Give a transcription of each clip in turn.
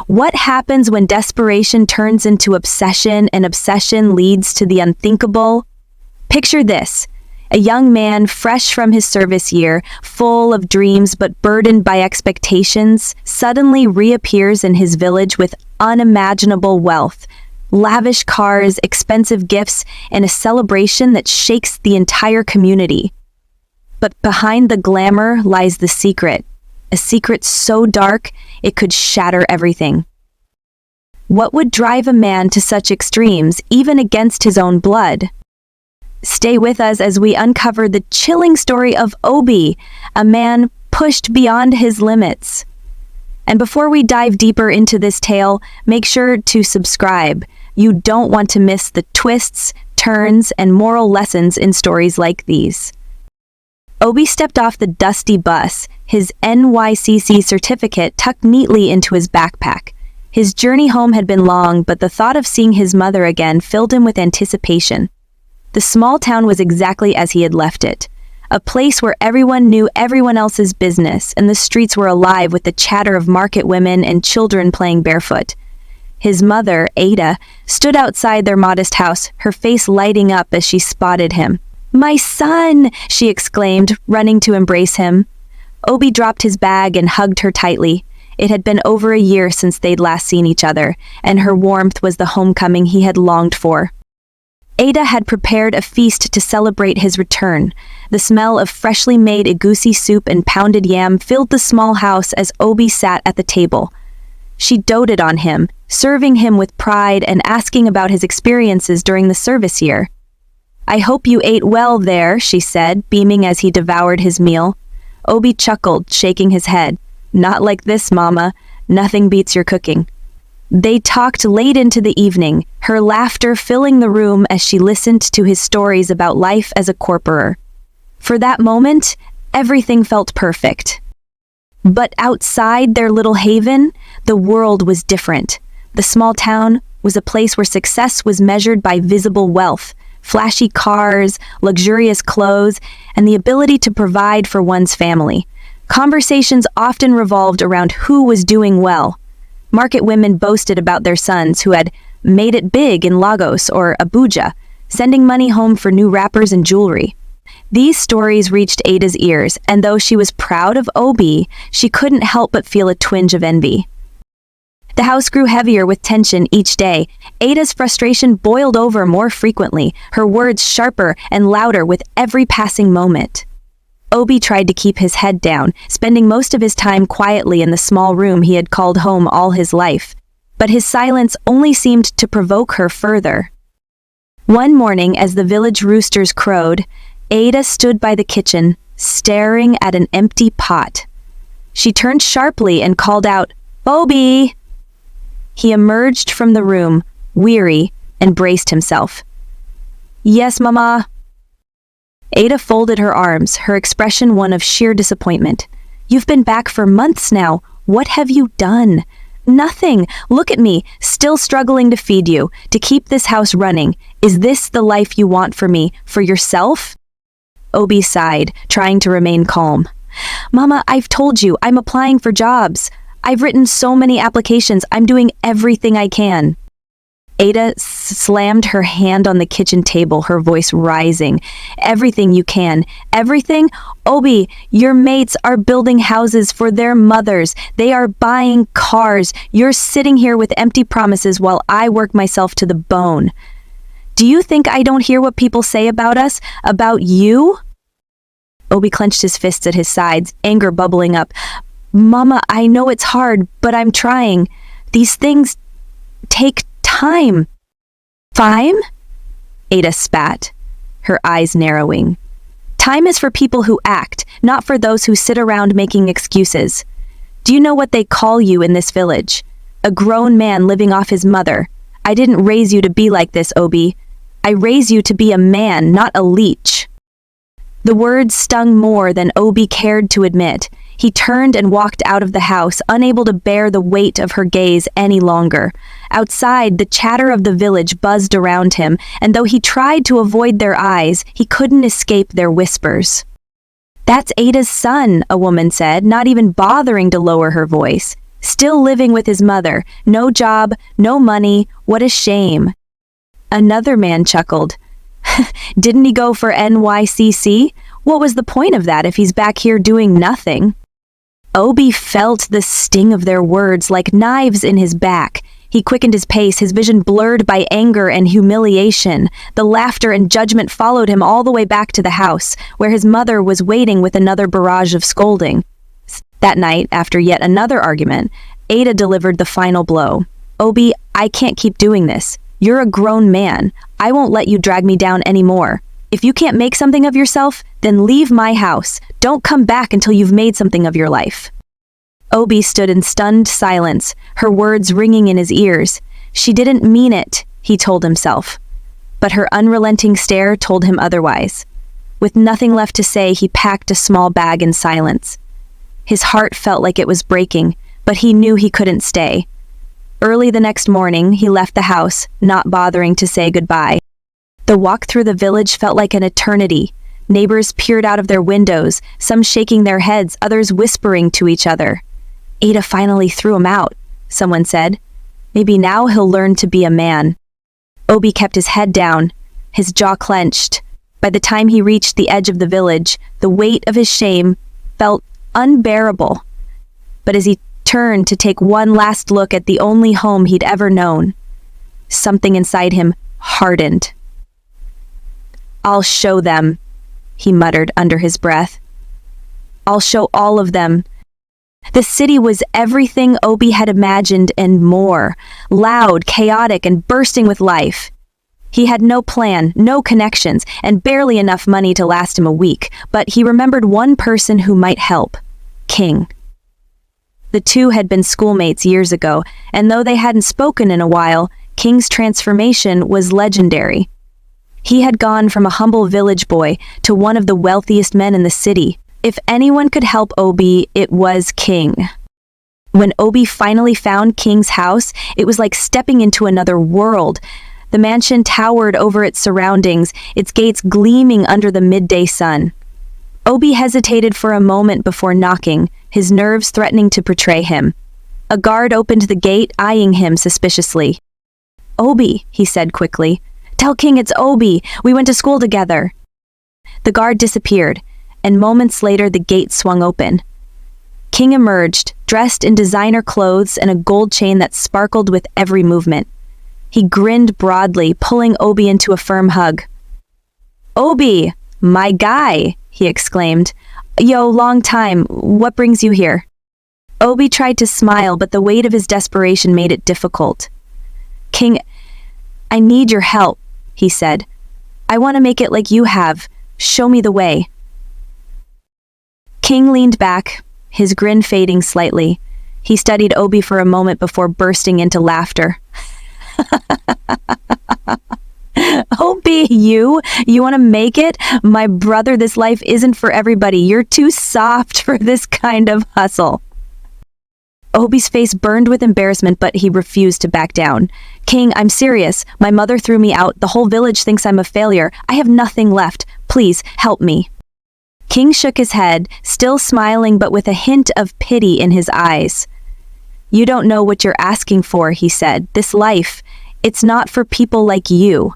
What happens when desperation turns into obsession and obsession leads to the unthinkable? Picture this. A young man fresh from his service year, full of dreams but burdened by expectations, suddenly reappears in his village with unimaginable wealth, lavish cars, expensive gifts, and a celebration that shakes the entire community. But behind the glamour lies the secret, a secret so dark it could shatter everything. What would drive a man to such extremes, even against his own blood? Stay with us as we uncover the chilling story of Obi, a man pushed beyond his limits. And before we dive deeper into this tale, make sure to subscribe. You don't want to miss the twists, turns, and moral lessons in stories like these. Obi stepped off the dusty bus, his NYSC certificate tucked neatly into his backpack. His journey home had been long, but the thought of seeing his mother again filled him with anticipation. The small town was exactly as he had left it, a place where everyone knew everyone else's business, and the streets were alive with the chatter of market women and children playing barefoot. His mother, Ada, stood outside their modest house, her face lighting up as she spotted him. "My son!" she exclaimed, running to embrace him. Obi dropped his bag and hugged her tightly. It had been over a year since they'd last seen each other, and her warmth was the homecoming he had longed for. Ada had prepared a feast to celebrate his return. The smell of freshly made egusi soup and pounded yam filled the small house as Obi sat at the table. She doted on him, serving him with pride and asking about his experiences during the service year. "I hope you ate well there," she said, beaming as he devoured his meal. Obi chuckled, shaking his head. "Not like this, Mama. Nothing beats your cooking." They talked late into the evening, her laughter filling the room as she listened to his stories about life as a corporer. For that moment, everything felt perfect. But outside their little haven, the world was different. The small town was a place where success was measured by visible wealth, flashy cars, luxurious clothes, and the ability to provide for one's family. Conversations often revolved around who was doing well. Market women boasted about their sons who had made it big in Lagos or Abuja, sending money home for new wrappers and jewelry. These stories reached Ada's ears, and though she was proud of Obi, she couldn't help but feel a twinge of envy. The house grew heavier with tension each day. Ada's frustration boiled over more frequently, her words sharper and louder with every passing moment. Obi tried to keep his head down, spending most of his time quietly in the small room he had called home all his life. But his silence only seemed to provoke her further. One morning, as the village roosters crowed, Ada stood by the kitchen, staring at an empty pot. She turned sharply and called out, "Obi!" He emerged from the room, weary, and braced himself. "Yes, Mama." Ada folded her arms, her expression one of sheer disappointment. "You've been back for months now. What have you done?" "Nothing. Look at me, still struggling to feed you, to keep this house running. Is this the life you want for me, for yourself?" Obi sighed, trying to remain calm. "Mama, I've told you, I'm applying for jobs. I've written so many applications. I'm doing everything I can." Ada slammed her hand on the kitchen table, her voice rising. "Everything you can. Everything? Obi, your mates are building houses for their mothers. They are buying cars. You're sitting here with empty promises while I work myself to the bone. Do you think I don't hear what people say about us? About you?" Obi clenched his fists at his sides, anger bubbling up. "Mama, I know it's hard, but I'm trying. These things take time." "Time?" Ada spat, her eyes narrowing. "Time is for people who act, not for those who sit around making excuses. Do you know what they call you in this village? A grown man living off his mother. I didn't raise you to be like this, Obi. I raised you to be a man, not a leech." The words stung more than Obi cared to admit. He turned and walked out of the house, unable to bear the weight of her gaze any longer. Outside, the chatter of the village buzzed around him, and though he tried to avoid their eyes, he couldn't escape their whispers. "That's Ada's son," a woman said, not even bothering to lower her voice. Still living with his mother, no job, no money, what a shame. Another man chuckled. Didn't he go for NYSC? What was the point of that if he's back here doing nothing? Obi felt the sting of their words like knives in his back. He quickened his pace, his vision blurred by anger and humiliation. The laughter and judgment followed him all the way back to the house, where his mother was waiting with another barrage of scolding. That night, after yet another argument, Ada delivered the final blow. Obi, I can't keep doing this. You're a grown man. I won't let you drag me down anymore. If you can't make something of yourself, then leave my house. Don't come back until you've made something of your life. Obi stood in stunned silence, her words ringing in his ears. She didn't mean it, he told himself. But her unrelenting stare told him otherwise. With nothing left to say, he packed a small bag in silence. His heart felt like it was breaking, but he knew he couldn't stay. Early the next morning, he left the house, not bothering to say goodbye. The walk through the village felt like an eternity. Neighbors peered out of their windows, some shaking their heads, others whispering to each other. Ada finally threw him out, someone said. Maybe now he'll learn to be a man. Obi kept his head down, his jaw clenched. By the time he reached the edge of the village, the weight of his shame felt unbearable. But as he turned to take one last look at the only home he'd ever known, something inside him hardened. I'll show them, he muttered under his breath. I'll show all of them. The city was everything Obi had imagined and more, loud, chaotic, and bursting with life. He had no plan, no connections, and barely enough money to last him a week, but he remembered one person who might help. King. The two had been schoolmates years ago, and though they hadn't spoken in a while, King's transformation was legendary. He had gone from a humble village boy to one of the wealthiest men in the city. If anyone could help Obi, it was King. When Obi finally found King's house, it was like stepping into another world. The mansion towered over its surroundings, its gates gleaming under the midday sun. Obi hesitated for a moment before knocking, his nerves threatening to betray him. A guard opened the gate, eyeing him suspiciously. Obi, he said quickly. Tell King it's Obi. We went to school together. The guard disappeared, and moments later the gate swung open. King emerged, dressed in designer clothes and a gold chain that sparkled with every movement. He grinned broadly, pulling Obi into a firm hug. Obi, my guy, he exclaimed. Yo, long time. What brings you here? Obi tried to smile, but the weight of his desperation made it difficult. King, I need your help, he said. I want to make it like you have. Show me the way. King leaned back, his grin fading slightly. He studied Obi for a moment before bursting into laughter. Obi, you want to make it? My brother, this life isn't for everybody. You're too soft for this kind of hustle. Obi's face burned with embarrassment, but he refused to back down. King, I'm serious. My mother threw me out. The whole village thinks I'm a failure. I have nothing left. Please, help me. King shook his head, still smiling but with a hint of pity in his eyes. You don't know what you're asking for, he said. This life, it's not for people like you.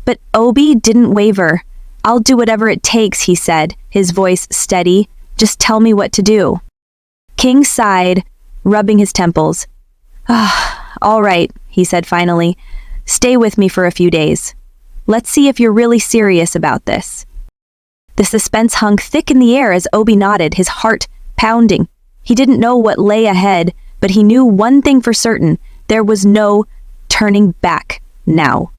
But Obi didn't waver. I'll do whatever it takes, he said, his voice steady. Just tell me what to do. King sighed, rubbing his temples. All right, he said finally. Stay with me for a few days. Let's see if you're really serious about this. The suspense hung thick in the air as Obi nodded, his heart pounding. He didn't know what lay ahead, but he knew one thing for certain. There was no turning back now.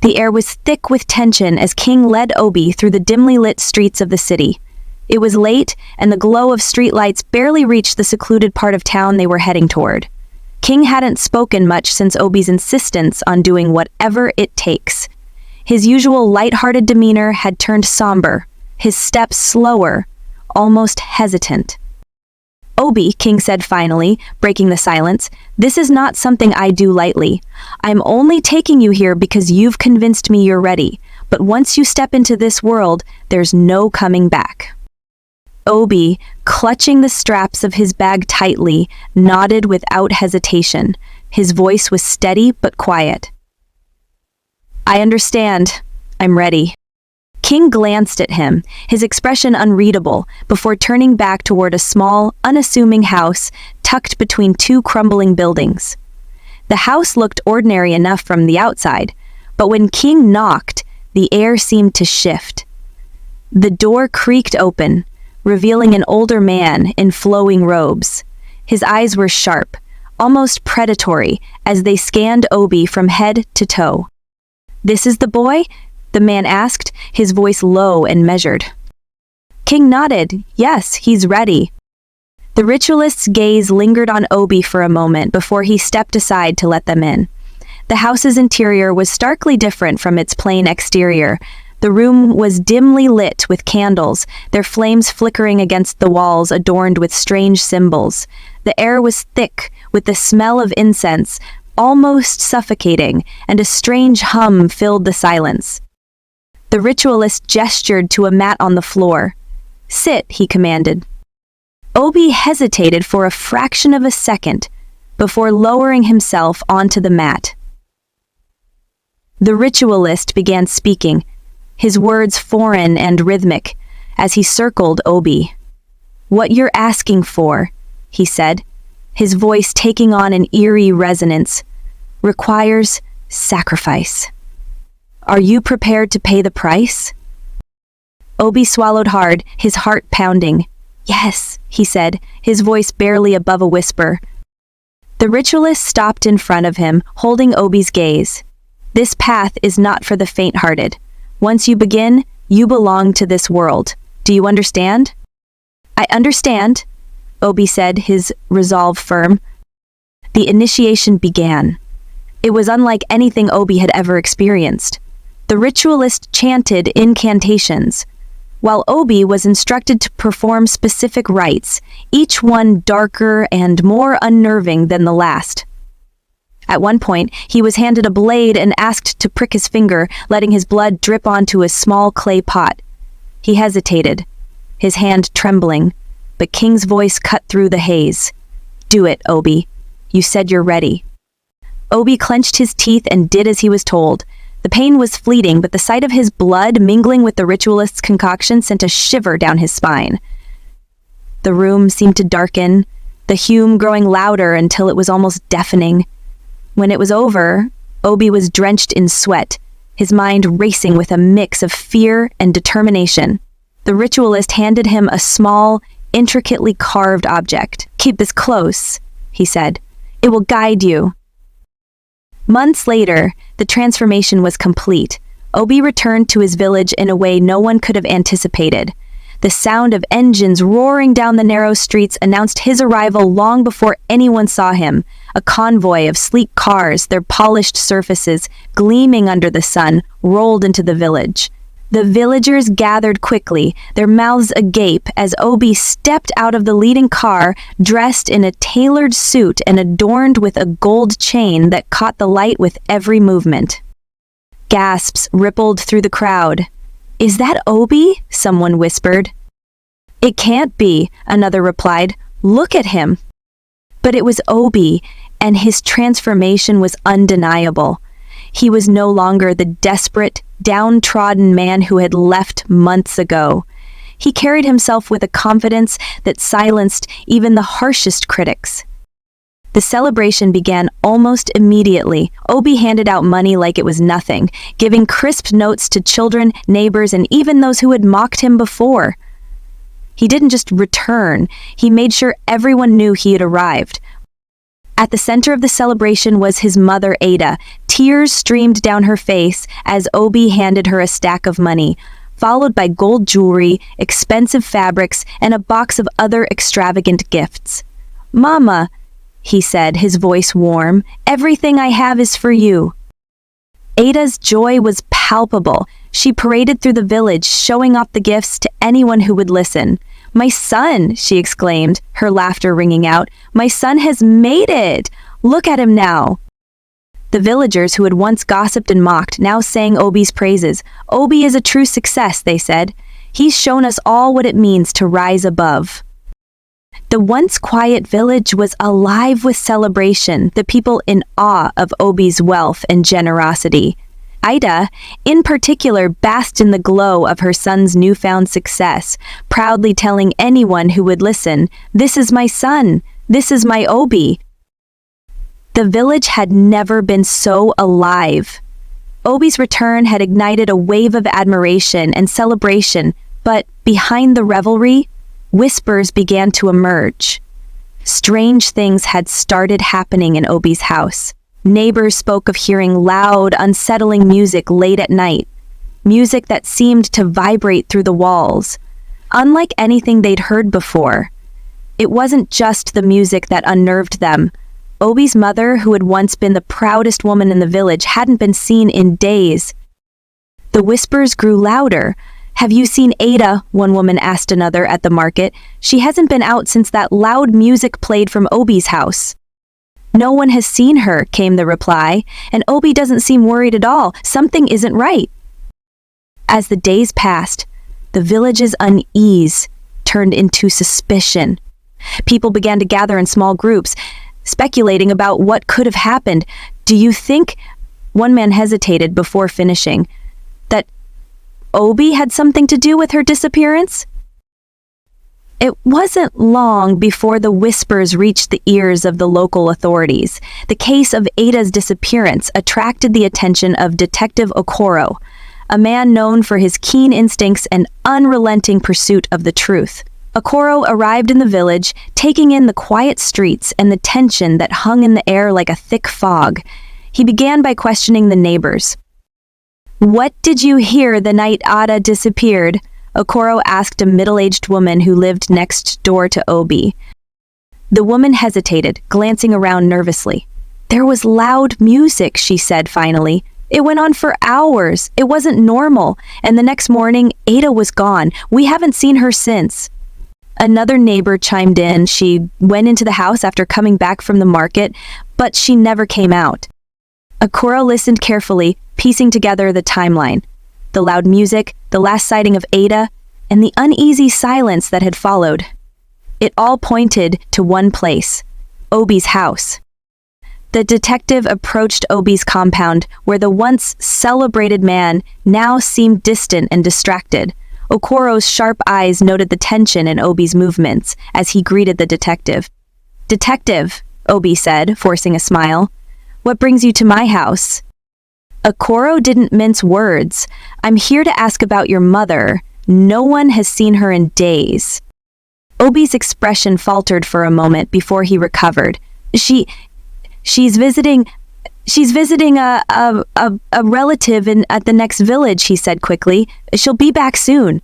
The air was thick with tension as King led Obi through the dimly lit streets of the city. It was late, and the glow of streetlights barely reached the secluded part of town they were heading toward. King hadn't spoken much since Obi's insistence on doing whatever it takes. His usual light-hearted demeanor had turned somber, his steps slower, almost hesitant. Obi, King said finally, breaking the silence, this is not something I do lightly. I'm only taking you here because you've convinced me you're ready, but once you step into this world, there's no coming back. Obi, clutching the straps of his bag tightly, nodded without hesitation. His voice was steady but quiet. "I understand. I'm ready." King glanced at him, his expression unreadable, before turning back toward a small, unassuming house tucked between two crumbling buildings. The house looked ordinary enough from the outside, but when King knocked, the air seemed to shift. The door creaked open, revealing an older man in flowing robes. His eyes were sharp, almost predatory, as they scanned Obi from head to toe. "This is the boy?" the man asked, his voice low and measured. King nodded. "Yes, he's ready." The ritualist's gaze lingered on Obi for a moment before he stepped aside to let them in. The house's interior was starkly different from its plain exterior. The room was dimly lit with candles, their flames flickering against the walls adorned with strange symbols. The air was thick with the smell of incense, almost suffocating, and a strange hum filled the silence. The ritualist gestured to a mat on the floor. "Sit," he commanded. Obi hesitated for a fraction of a second before lowering himself onto the mat. The ritualist began speaking, his words foreign and rhythmic, as he circled Obi. "What you're asking for," he said, his voice taking on an eerie resonance, "requires sacrifice. Are you prepared to pay the price?" Obi swallowed hard, his heart pounding. "Yes," he said, his voice barely above a whisper. The ritualist stopped in front of him, holding Obi's gaze. "This path is not for the faint-hearted. Once you begin, you belong to this world. Do you understand?" "I understand," Obi said, his resolve firm. The initiation began. It was unlike anything Obi had ever experienced. The ritualist chanted incantations, while Obi was instructed to perform specific rites, each one darker and more unnerving than the last. At one point, he was handed a blade and asked to prick his finger, letting his blood drip onto a small clay pot. He hesitated, his hand trembling, but King's voice cut through the haze. "Do it, Obi. You said you're ready." Obi clenched his teeth and did as he was told. The pain was fleeting, but the sight of his blood mingling with the ritualist's concoction sent a shiver down his spine. The room seemed to darken, the hum growing louder until it was almost deafening. When it was over, Obi was drenched in sweat, his mind racing with a mix of fear and determination. The ritualist handed him a small, intricately carved object. "Keep this close," he said. "It will guide you." Months later, the transformation was complete. Obi returned to his village in a way no one could have anticipated. The sound of engines roaring down the narrow streets announced his arrival long before anyone saw him. A convoy of sleek cars, their polished surfaces gleaming under the sun, rolled into the village. The villagers gathered quickly, their mouths agape as Obi stepped out of the leading car, dressed in a tailored suit and adorned with a gold chain that caught the light with every movement. Gasps rippled through the crowd. "Is that Obi?" someone whispered. "It can't be," another replied. "Look at him." But it was Obi, and his transformation was undeniable. He was no longer the desperate, downtrodden man who had left months ago. He carried himself with a confidence that silenced even the harshest critics. The celebration began almost immediately. Obi handed out money like it was nothing, giving crisp notes to children, neighbors, and even those who had mocked him before. He didn't just return, he made sure everyone knew he had arrived. At the center of the celebration was his mother, Ada. Tears streamed down her face as Obi handed her a stack of money, followed by gold jewelry, expensive fabrics, and a box of other extravagant gifts. "Mama," he said, his voice warm, "everything I have is for you." Ada's joy was palpable. She paraded through the village, showing off the gifts to anyone who would listen. "My son," she exclaimed, her laughter ringing out. "My son has made it! Look at him now!" The villagers who had once gossiped and mocked now sang Obi's praises. "Obi is a true success," they said. He's shown us all what it means to rise above. The once quiet village was alive with celebration, the people in awe of Obi's wealth and generosity. Ida, in particular, basked in the glow of her son's newfound success, proudly telling anyone who would listen, "This is my son. This is my Obi." The village had never been so alive. Obi's return had ignited a wave of admiration and celebration, but behind the revelry, whispers began to emerge. Strange things had started happening in Obi's house. Neighbors spoke of hearing loud, unsettling music late at night, music that seemed to vibrate through the walls, unlike anything they'd heard before. It wasn't just the music that unnerved them. Obi's mother, who had once been the proudest woman in the village, hadn't been seen in days. The whispers grew louder. "Have you seen Ada?" one woman asked another at the market. "She hasn't been out since that loud music played from Obi's house." "No one has seen her," came the reply, "and Obi doesn't seem worried at all. Something isn't right." As the days passed, the village's unease turned into suspicion. People began to gather in small groups, speculating about what could have happened. "Do you think," one man hesitated before finishing, "that Obi had something to do with her disappearance?" It wasn't long before the whispers reached the ears of the local authorities. The case of Ada's disappearance attracted the attention of Detective Okoro, a man known for his keen instincts and unrelenting pursuit of the truth. Okoro arrived in the village, taking in the quiet streets and the tension that hung in the air like a thick fog. He began by questioning the neighbors. "What did you hear the night Ada disappeared?" Okoro asked a middle-aged woman who lived next door to Obi. The woman hesitated, glancing around nervously. "There was loud music," she said finally. "It went on for hours. It wasn't normal. And the next morning, Ada was gone. We haven't seen her since." Another neighbor chimed in. "She went into the house after coming back from the market, but she never came out." Okoro listened carefully, piecing together the timeline. The loud music, the last sighting of Ada, and the uneasy silence that had followed. It all pointed to one place, Obi's house. The detective approached Obi's compound, where the once celebrated man now seemed distant and distracted. Okoro's sharp eyes noted the tension in Obi's movements as he greeted the detective. "Detective," Obi said, forcing a smile, "what brings you to my house?" Okoro didn't mince words. "I'm here to ask about your mother. No one has seen her in days." Obi's expression faltered for a moment before he recovered. She's visiting a relative at the next village," he said quickly. "She'll be back soon."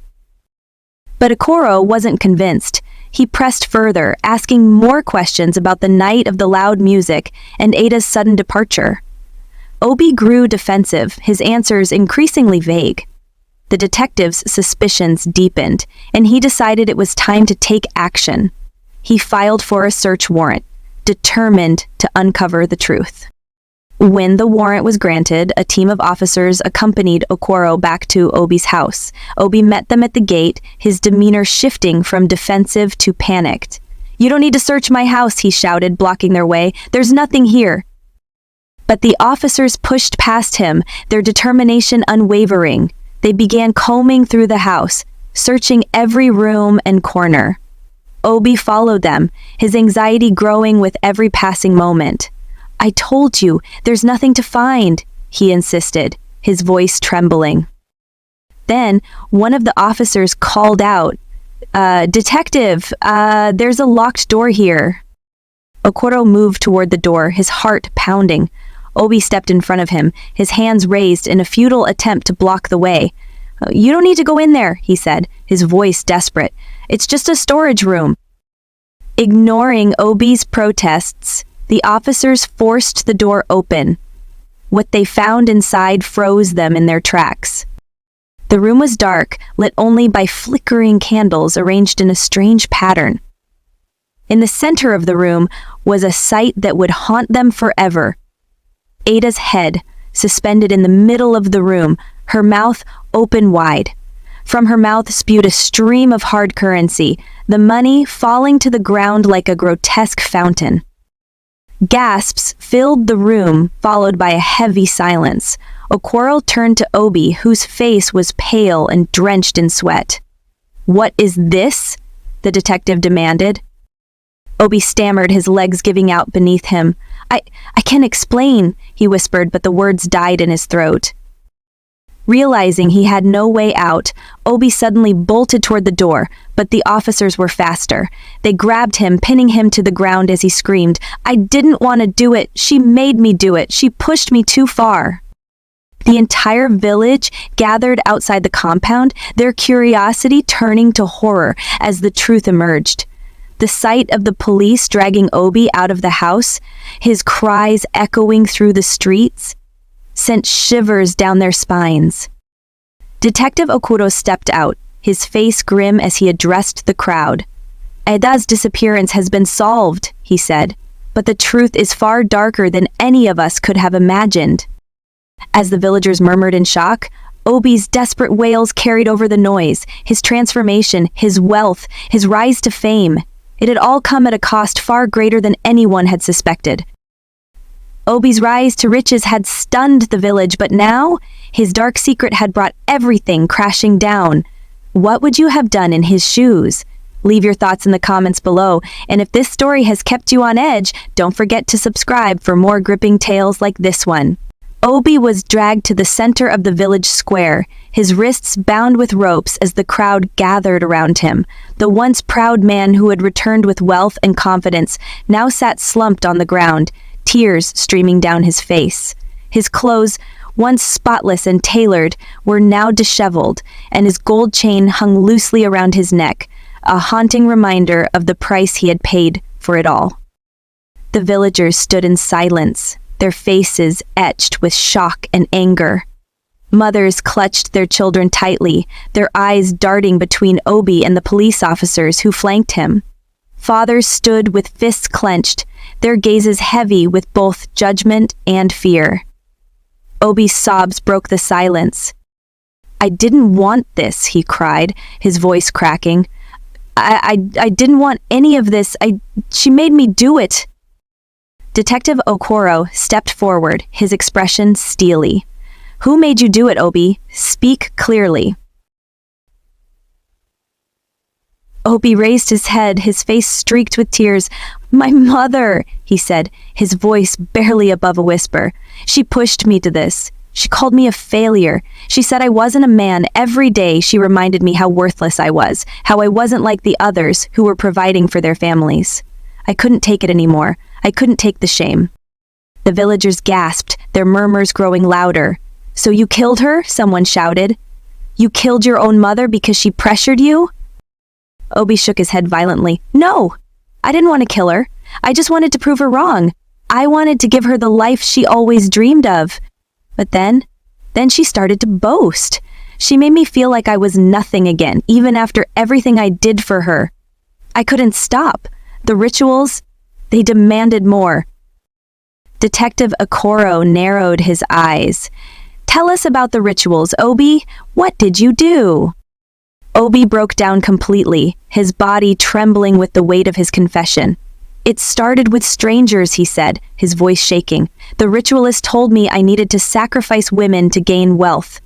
But Okoro wasn't convinced. He pressed further, asking more questions about the night of the loud music and Ada's sudden departure. Obi grew defensive, his answers increasingly vague. The detective's suspicions deepened, and he decided it was time to take action. He filed for a search warrant, determined to uncover the truth. When the warrant was granted, a team of officers accompanied Okoro back to Obi's house. Obi met them at the gate, his demeanor shifting from defensive to panicked. "You don't need to search my house," he shouted, blocking their way. "There's nothing here." But the officers pushed past him, their determination unwavering. They began combing through the house, searching every room and corner. Obi followed them, his anxiety growing with every passing moment. "I told you, there's nothing to find," he insisted, his voice trembling. Then, one of the officers called out, "Detective, there's a locked door here." Okoro moved toward the door, his heart pounding. Obi stepped in front of him, his hands raised in a futile attempt to block the way. "You don't need to go in there," he said, his voice desperate. "It's just a storage room." Ignoring Obi's protests, the officers forced the door open. What they found inside froze them in their tracks. The room was dark, lit only by flickering candles arranged in a strange pattern. In the center of the room was a sight that would haunt them forever. Ada's head, suspended in the middle of the room, her mouth open wide. From her mouth spewed a stream of hard currency, the money falling to the ground like a grotesque fountain. Gasps filled the room, followed by a heavy silence. Okoro turned to Obi, whose face was pale and drenched in sweat. "What is this?" the detective demanded. Obi stammered, his legs giving out beneath him. I can't explain," he whispered, but the words died in his throat. Realizing he had no way out, Obi suddenly bolted toward the door, but the officers were faster. They grabbed him, pinning him to the ground as he screamed, "I didn't want to do it. She made me do it. She pushed me too far." The entire village gathered outside the compound, their curiosity turning to horror as the truth emerged. The sight of the police dragging Obi out of the house, his cries echoing through the streets, sent shivers down their spines. Detective Okuro stepped out, his face grim as he addressed the crowd. "Eda's disappearance has been solved," he said, "but the truth is far darker than any of us could have imagined." As the villagers murmured in shock, Obi's desperate wails carried over the noise, his transformation, his wealth, his rise to fame. It had all come at a cost far greater than anyone had suspected. Obi's rise to riches had stunned the village, but now his dark secret had brought everything crashing down. What would you have done in his shoes? Leave your thoughts in the comments below, and if this story has kept you on edge, don't forget to subscribe for more gripping tales like this one. Obi was dragged to the center of the village square, his wrists bound with ropes as the crowd gathered around him. The once proud man who had returned with wealth and confidence now sat slumped on the ground, tears streaming down his face. His clothes, once spotless and tailored, were now disheveled, and his gold chain hung loosely around his neck, a haunting reminder of the price he had paid for it all. The villagers stood in silence, their faces etched with shock and anger. Mothers clutched their children tightly, their eyes darting between Obi and the police officers who flanked him. Fathers stood with fists clenched, their gazes heavy with both judgment and fear. Obi's sobs broke the silence. "I didn't want this," he cried, his voice cracking. I didn't want any of this. She made me do it." Detective Okoro stepped forward, his expression steely. "Who made you do it, Obi? Speak clearly." Obi raised his head, his face streaked with tears. "My mother," he said, his voice barely above a whisper. "She pushed me to this. She called me a failure. She said I wasn't a man. Every day she reminded me how worthless I was, how I wasn't like the others who were providing for their families. I couldn't take it anymore. I couldn't take the shame." The villagers gasped, their murmurs growing louder. "So you killed her?" someone shouted. "You killed your own mother because she pressured you?" Obi shook his head violently. "No, I didn't want to kill her. I just wanted to prove her wrong. I wanted to give her the life she always dreamed of. But then she started to boast. She made me feel like I was nothing again, even after everything I did for her. I couldn't stop. The rituals, they demanded more." Detective Okoro narrowed his eyes. "Tell us about the rituals, Obi. What did you do?" Obi broke down completely, his body trembling with the weight of his confession. "It started with strangers," he said, his voice shaking. "The ritualist told me I needed to sacrifice women to gain wealth.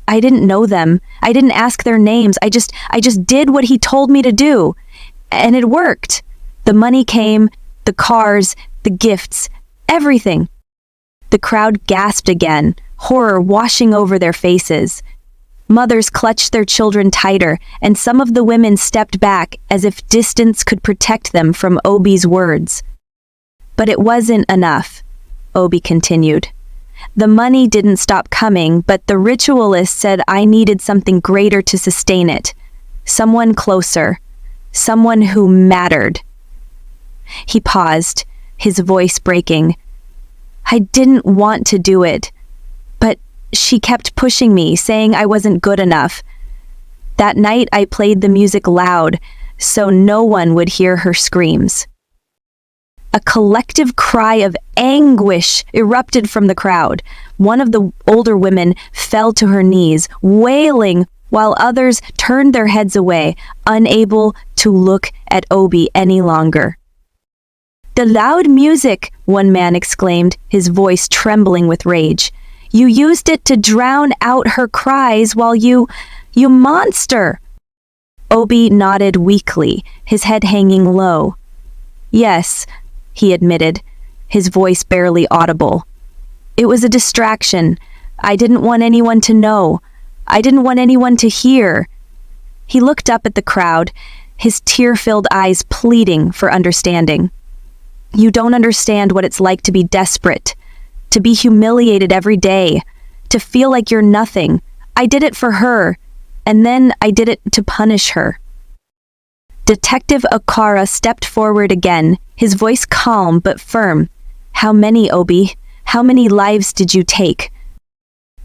I didn't know them. I didn't ask their names. I just did what he told me to do. And it worked. The money came, the cars, the gifts, everything." The crowd gasped again, horror washing over their faces. Mothers clutched their children tighter, and some of the women stepped back as if distance could protect them from Obi's words. "But it wasn't enough," Obi continued. "The money didn't stop coming, but the ritualist said I needed something greater to sustain it. Someone closer. Someone who mattered." He paused, his voice breaking. "I didn't want to do it, but she kept pushing me, saying I wasn't good enough. That night I played the music loud, so no one would hear her screams." A collective cry of anguish erupted from the crowd. One of the older women fell to her knees, wailing, while others turned their heads away, unable to look at Obi any longer. "The loud music," one man exclaimed, his voice trembling with rage. "You used it to drown out her cries while you monster!" Obi nodded weakly, his head hanging low. "Yes," he admitted, his voice barely audible. "It was a distraction. I didn't want anyone to know. I didn't want anyone to hear." He looked up at the crowd, his tear-filled eyes pleading for understanding. "You don't understand what it's like to be desperate, to be humiliated every day, to feel like you're nothing. I did it for her, and then I did it to punish her." Detective Okara stepped forward again, his voice calm but firm. "How many, Obi? How many lives did you take?"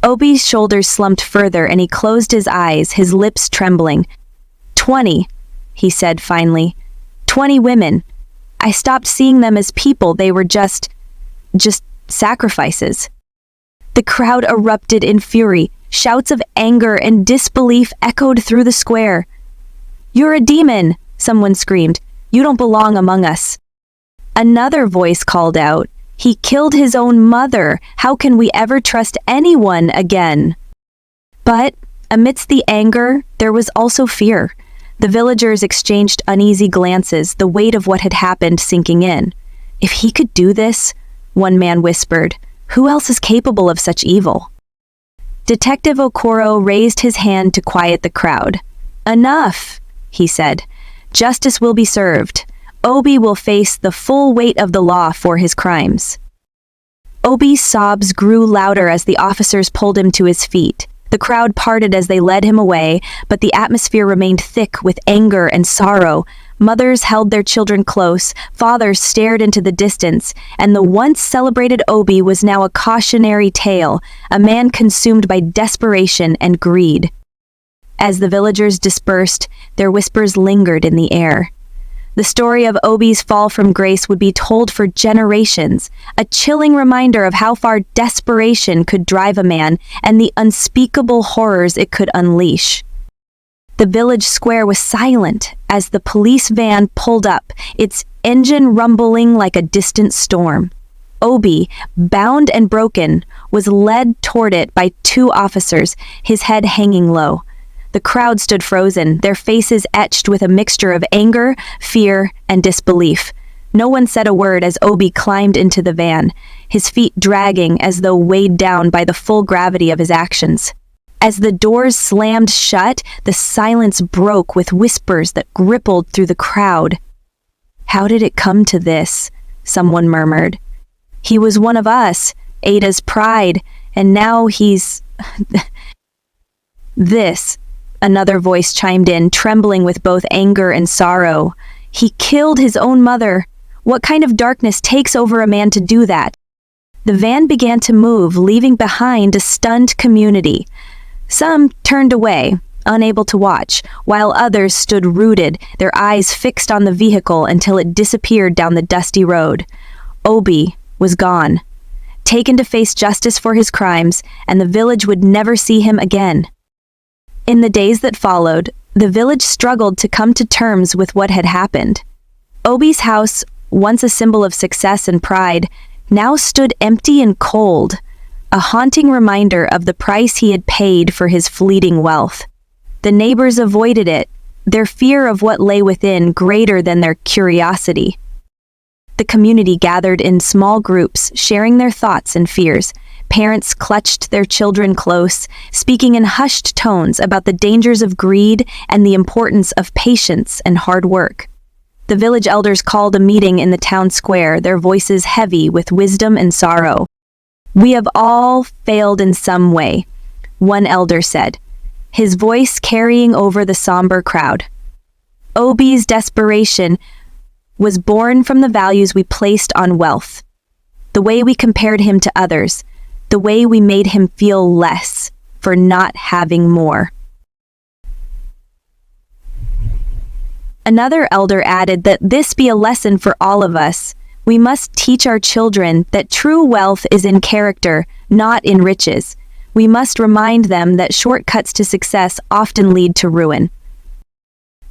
Obi's shoulders slumped further and he closed his eyes, his lips trembling. 20, he said finally. 20 women. I stopped seeing them as people. They were just sacrifices. The crowd erupted in fury. Shouts of anger and disbelief echoed through the square. "You're a demon," someone screamed. "You don't belong among us." Another voice called out, "He killed his own mother. How can we ever trust anyone again?" But amidst the anger, there was also fear. The villagers exchanged uneasy glances, the weight of what had happened sinking in. "If he could do this," one man whispered, "who else is capable of such evil?" Detective Okoro raised his hand to quiet the crowd. "Enough," he said. "Justice will be served. Obi will face the full weight of the law for his crimes." Obi's sobs grew louder as the officers pulled him to his feet. The crowd parted as they led him away, but the atmosphere remained thick with anger and sorrow. Mothers held their children close, fathers stared into the distance, and the once celebrated Obi was now a cautionary tale, a man consumed by desperation and greed. As the villagers dispersed, their whispers lingered in the air. The story of Obi's fall from grace would be told for generations, a chilling reminder of how far desperation could drive a man and the unspeakable horrors it could unleash. The village square was silent as the police van pulled up, its engine rumbling like a distant storm. Obi, bound and broken, was led toward it by 2 officers, his head hanging low. The crowd stood frozen, their faces etched with a mixture of anger, fear, and disbelief. No one said a word as Obi climbed into the van, his feet dragging as though weighed down by the full gravity of his actions. As the doors slammed shut, the silence broke with whispers that rippled through the crowd. "How did it come to this?" someone murmured. "He was one of us, Ada's pride, and now he's..." "This," another voice chimed in, trembling with both anger and sorrow. "He killed his own mother. What kind of darkness takes over a man to do that?" The van began to move, leaving behind a stunned community. Some turned away, unable to watch, while others stood rooted, their eyes fixed on the vehicle until it disappeared down the dusty road. Obi was gone, taken to face justice for his crimes, and the village would never see him again. In the days that followed, the village struggled to come to terms with what had happened. Obi's house, once a symbol of success and pride, now stood empty and cold, a haunting reminder of the price he had paid for his fleeting wealth. The neighbors avoided it, their fear of what lay within greater than their curiosity. The community gathered in small groups, sharing their thoughts and fears. Parents clutched their children close, speaking in hushed tones about the dangers of greed and the importance of patience and hard work. The village elders called a meeting in the town square, their voices heavy with wisdom and sorrow. "We have all failed in some way," one elder said, his voice carrying over the somber crowd. Obi's desperation was born from the values we placed on wealth, the way we compared him to others, the way we made him feel less for not having more. Another elder added that this be a lesson for all of us. We must teach our children that true wealth is in character, not in riches. we must remind them that shortcuts to success often lead to ruin.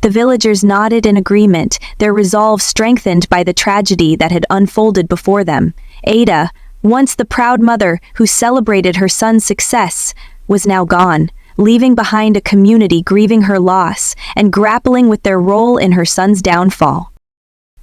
The villagers nodded in agreement, their resolve strengthened by the tragedy that had unfolded before them. Ada, once the proud mother who celebrated her son's success, was now gone, leaving behind a community grieving her loss and grappling with their role in her son's downfall.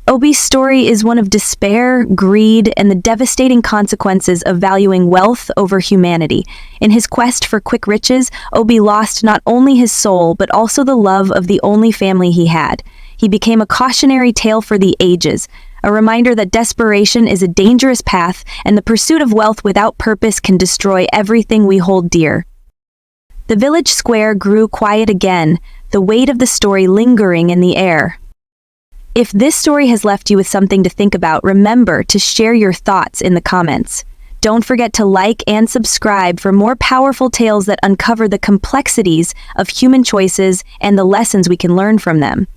Obi's story is one of despair, greed, and the devastating consequences of valuing wealth over humanity. In his quest for quick riches, Obi lost not only his soul but also the love of the only family he had. He became a cautionary tale for the ages, a reminder that desperation is a dangerous path and the pursuit of wealth without purpose can destroy everything we hold dear. The village square grew quiet again, the weight of the story lingering in the air. If this story has left you with something to think about, remember to share your thoughts in the comments. Don't forget to like and subscribe for more powerful tales that uncover the complexities of human choices and the lessons we can learn from them.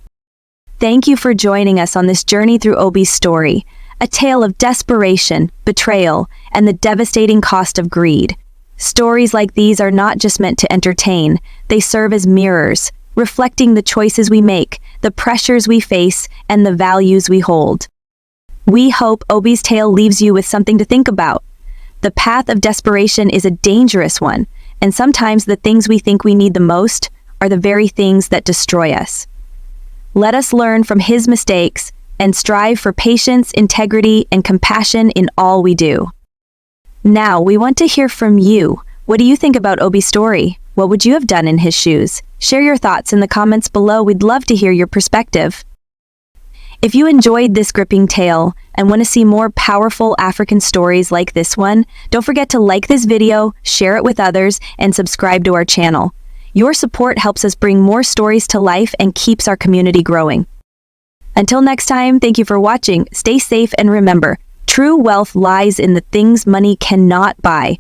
Thank you for joining us on this journey through Obi's story, a tale of desperation, betrayal, and the devastating cost of greed. Stories like these are not just meant to entertain, they serve as mirrors, reflecting the choices we make, the pressures we face, and the values we hold. We hope Obi's tale leaves you with something to think about. The path of desperation is a dangerous one, and sometimes the things we think we need the most are the very things that destroy us. Let us learn from his mistakes and strive for patience, integrity, and compassion in all we do. Now, we want to hear from you. What do you think about Obi's story? What would you have done in his shoes? Share your thoughts in the comments below. We'd love to hear your perspective. If you enjoyed this gripping tale and want to see more powerful African stories like this one, don't forget to like this video, share it with others, and subscribe to our channel. Your support helps us bring more stories to life and keeps our community growing. Until next time, thank you for watching. Stay safe and remember, true wealth lies in the things money cannot buy.